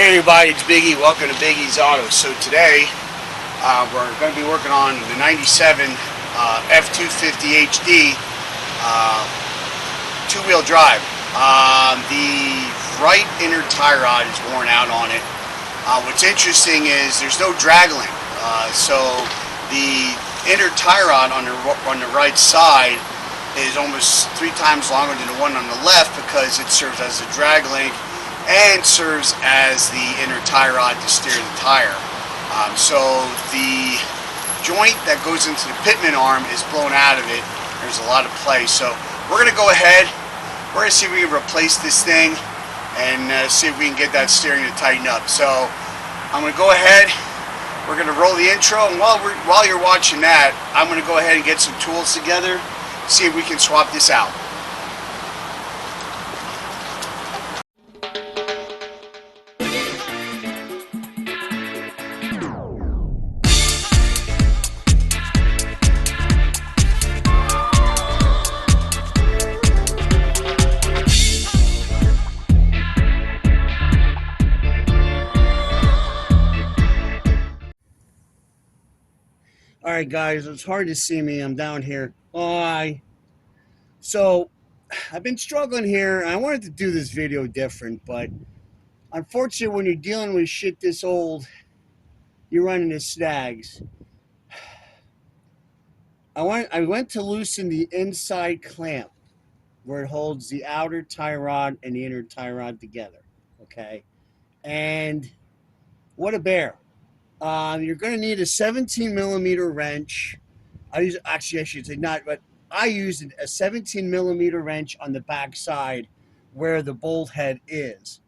Hey everybody, it's Biggie. Welcome to Biggie's Auto. So today we're going to be working on the 97 F250 HD two-wheel drive. The right inner tie rod is worn out on it. What's interesting is there's no drag link. So the inner tie rod on the right side is almost 3 times longer than the one on the left because it serves as a drag link and serves as the inner tie rod to steer the tire. So the joint that goes into the pitman arm is blown out of it. There's a lot of play. So we're going to go ahead. We're going to see if we can replace this thing and see if we can get that steering to tighten up. So I'm going to go ahead. We're going to roll the intro, and while you're watching that, I'm going to go ahead and get some tools together, see if we can swap this out. All right, guys, it's hard to see me. I'm down here. So I've been struggling here. I wanted to do this video different, but unfortunately, when you're dealing with shit this old, you run into snags. I went to loosen the inside clamp where it holds the outer tie rod and the inner tie rod together. Okay, and what a bear! You're going to need a 17 millimeter wrench. I should say not, but I used a 17 millimeter wrench on the back side where the bolt head is.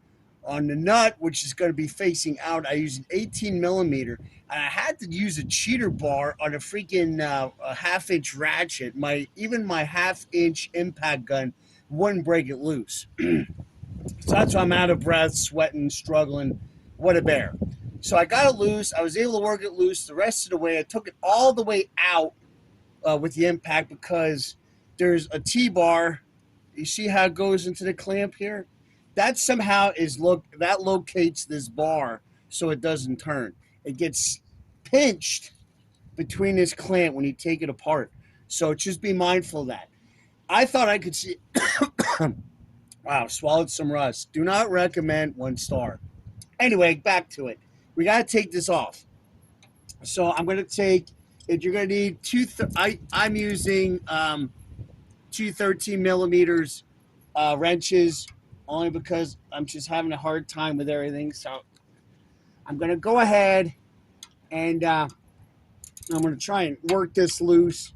On the nut, which is going to be facing out, I used an 18 millimeter, and I had to use a cheater bar on a freaking a half-inch ratchet. Even my half-inch impact gun wouldn't break it loose. So that's why I'm out of breath, sweating, struggling. What a bear. So I got it loose. I was able to work it loose the rest of the way. I took it all the way out with the impact because there's a T-bar. You see how it goes into the clamp here? That somehow that locates this bar so it doesn't turn. It gets pinched between this clamp when you take it apart. So just be mindful of that. I thought I could see. Wow, swallowed some rust. Do not recommend 1 star. Anyway, back to it. We got to take this off. So I'm going to take, if you're going to need I'm using 2 13 millimeters wrenches only because I'm just having a hard time with everything. So I'm going to go ahead and I'm going to try and work this loose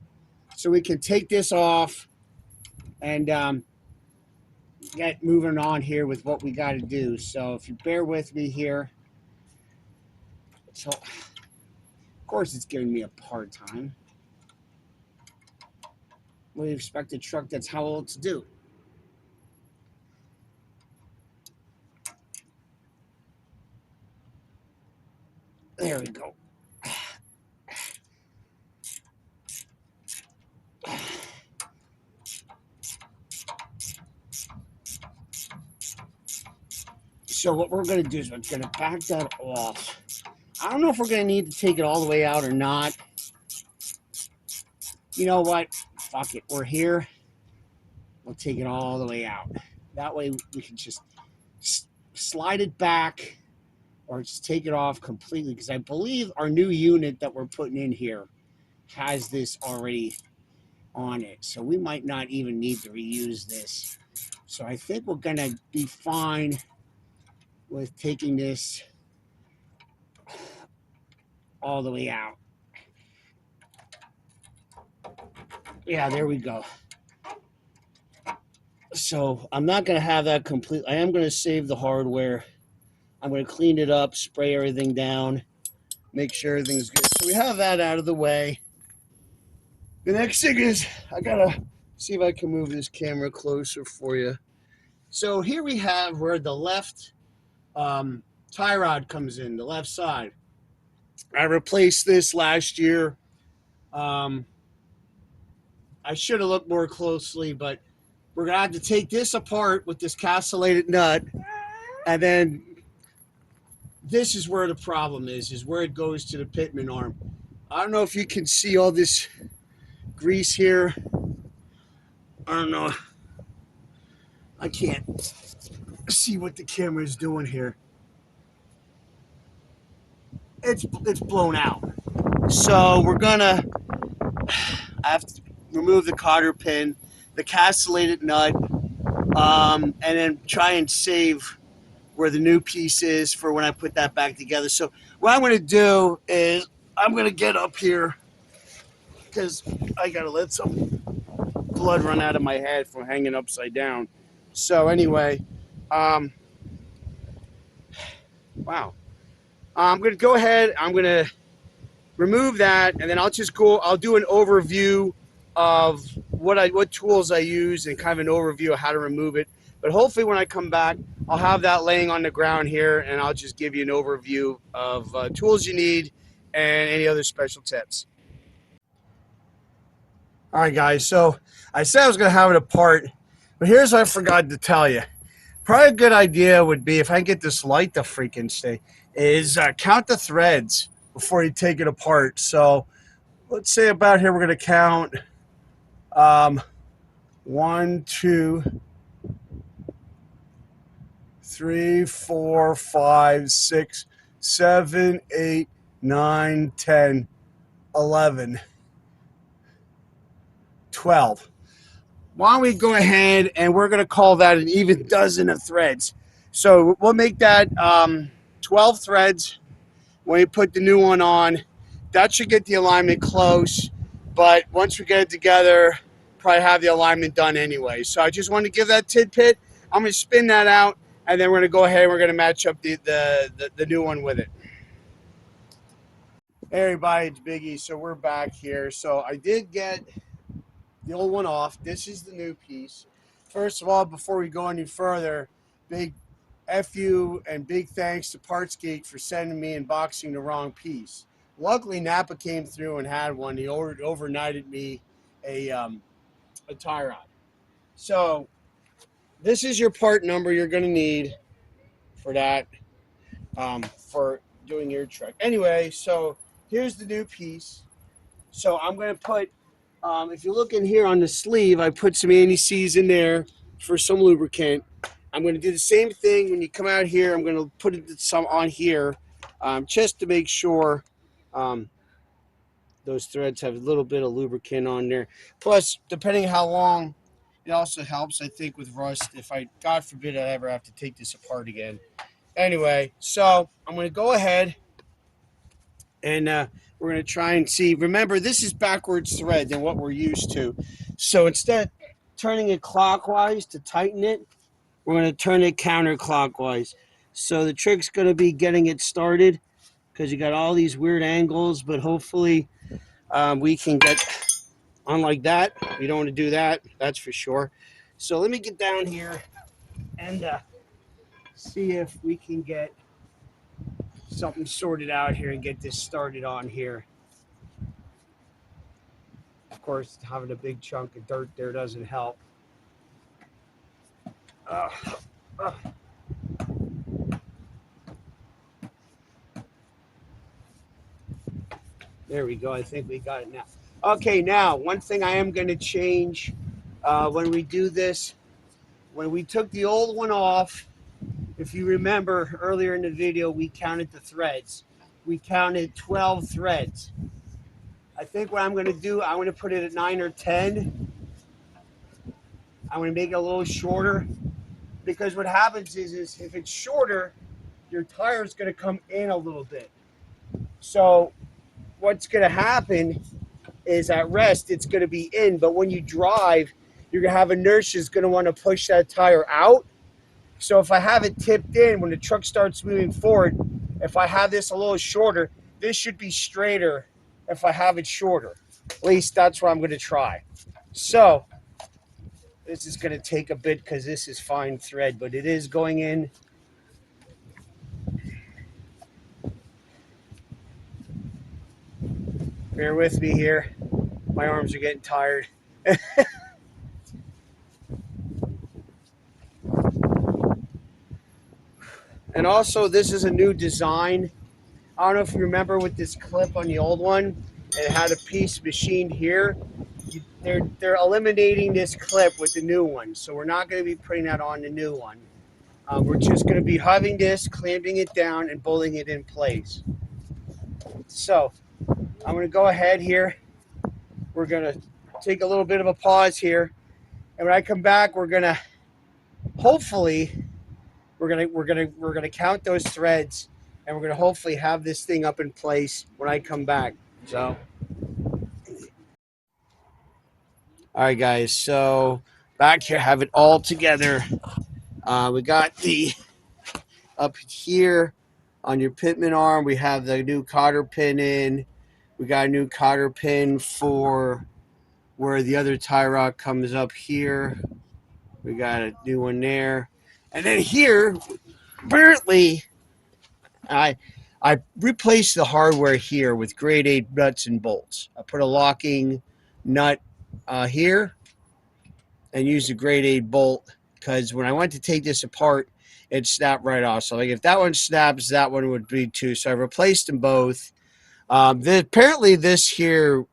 so we can take this off and get moving on here with what we got to do. So if you bear with me here. So, of course, it's giving me a hard time. What do you expect a truck that's how old to do? There we go. So what we're going to do is we're going to back that off. I don't know if we're going to need to take it all the way out or not. You know what? Fuck it. We're here. We'll take it all the way out. That way we can just slide it back or just take it off completely because I believe our new unit that we're putting in here has this already on it. So we might not even need to reuse this. So I think we're going to be fine with taking this all the way out. Yeah, there we go. So I'm not going to have that complete. I am going to save the hardware. I'm going to clean it up, spray everything down, make sure everything's good. So we have that out of the way. The next thing is I got to see if I can move this camera closer for you. So here we have where the left tie rod comes in, the left side. I replaced this last year. I should have looked more closely, but we're going to have to take this apart with this castellated nut and then this is where the problem is where it goes to the pitman arm. I don't know if you can see all this grease here. I don't know. I can't see what the camera is doing here. It's blown out. So we're gonna I have to remove the cotter pin, the castellated nut, and then try and save where the new piece is for when I put that back together. So what I'm gonna do is I'm gonna get up here because I gotta let some blood run out of my head from hanging upside down. So anyway, um, wow. I'm gonna go ahead. I'm gonna remove that, and then I'll just go. I'll do an overview of what tools I use and kind of an overview of how to remove it. But hopefully, when I come back, I'll have that laying on the ground here, and I'll just give you an overview of tools you need and any other special tips. All right, guys. So I said I was going to have it apart, but here's what I forgot to tell you. Probably a good idea would be if I get this light to freaking stay, is count the threads before you take it apart. So let's say about here we're going to count um, 1, 2, 3, 4, 5, 6, 7, 8, 9, 10, 11, 12. Why don't we go ahead and we're going to call that an even dozen of threads. So we'll make that 12 threads when you put the new one on. That should get the alignment close, but once we get it together, probably have the alignment done anyway. So I just want to give that tidbit. I'm going to spin that out, and then we're going to go ahead and we're going to match up the new one with it. Hey everybody, it's Biggie. So we're back here. So I did get the old one off. This is the new piece. First of all, before we go any further, big F you and big thanks to Parts Geek for sending me and boxing the wrong piece. Luckily, Napa came through and had one. He overnighted me a tie rod. So this is your part number you're going to need for that, for doing your truck. Anyway, so here's the new piece. So I'm going to put, if you look in here on the sleeve, I put some anti-seize in there for some lubricant. I'm going to do the same thing when you come out here. I'm going to put some on here just to make sure those threads have a little bit of lubricant on there. Plus, depending how long, it also helps, I think, with rust. If I, God forbid, I ever have to take this apart again. Anyway, so I'm going to go ahead and we're going to try and see. Remember, this is backwards thread than what we're used to. So instead of turning it clockwise to tighten it, we're going to turn it counterclockwise. So the trick's going to be getting it started because you got all these weird angles, but hopefully we can get on like that. We don't want to do that, that's for sure. So let me get down here and see if we can get something sorted out here and get this started on here. Of course, having a big chunk of dirt there doesn't help. Uh, uh. There we go. I think we got it now. Okay, now, one thing I am going to change when we do this, when we took the old one off, if you remember earlier in the video, we counted the threads. We counted 12 threads. I think what I'm going to do, I'm going to put it at 9 or 10. I'm going to make it a little shorter because what happens is if it's shorter, your tire is going to come in a little bit. So what's going to happen is at rest, it's going to be in, but when you drive, you're going to have inertia is going to want to push that tire out. So if I have it tipped in, when the truck starts moving forward, if I have this a little shorter, this should be straighter if I have it shorter. At least that's what I'm going to try. So this is going to take a bit because this is fine thread, but it is going in. Bear with me here. My arms are getting tired. And also, this is a new design. I don't know if you remember with this clip on the old one, it had a piece machined here. They're eliminating this clip with the new one, so we're not going to be putting that on the new one. We're just going to be having this, clamping it down, and bolting it in place. So I'm going to go ahead here. We're going to take a little bit of a pause here, and when I come back, we're going to hopefully we're gonna count those threads, and we're gonna hopefully have this thing up in place when I come back. So, all right, guys. So back here, have it all together. We got the up here on your pitman arm. We have the new cotter pin in. We got a new cotter pin for where the other tie rod comes up here. We got a new one there, and then here, apparently I replaced the hardware here with grade 8 nuts and bolts. I put a locking nut here and used a grade 8 bolt because when I went to take this apart, it snapped right off. So like if that one snaps, that one would be too. So I replaced them both. Apparently, this here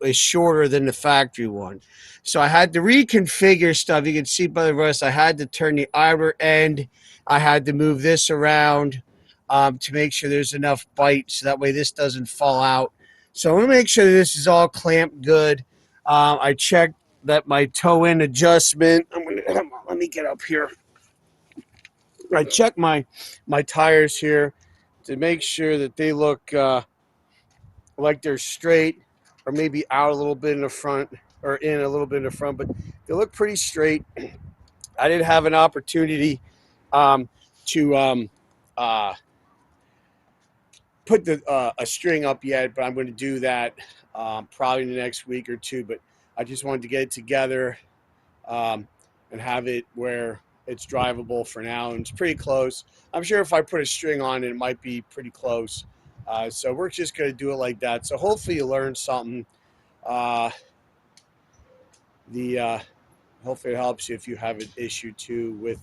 is shorter than the factory one. So I had to reconfigure stuff. You can see by the rest, I had to turn the outer end. I had to move this around to make sure there's enough bite so that way this doesn't fall out. So I'm going to make sure this is all clamped good. I checked that my toe-in adjustment. Let me get up here. I checked my tires here to make sure that they look like they're straight or maybe out a little bit in the front or in a little bit in the front, but they look pretty straight. I didn't have an opportunity um, to put a string up yet, but I'm going to do that probably in the next week or two. But I just wanted to get it together and have it where it's drivable for now, and it's pretty close. I'm sure if I put a string on it, it might be pretty close. So we're just going to do it like that. So hopefully you learned something. Uh, the Hopefully it helps you if you have an issue too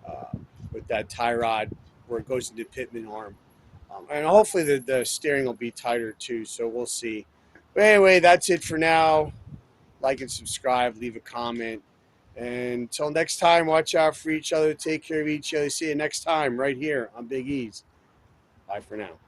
uh, with that tie rod where it goes into the pitman arm, and hopefully the steering will be tighter too. So we'll see. But anyway, that's it for now. Like and subscribe, leave a comment, and until next time, watch out for each other, take care of each other. See you next time right here on Big E's. Bye for now.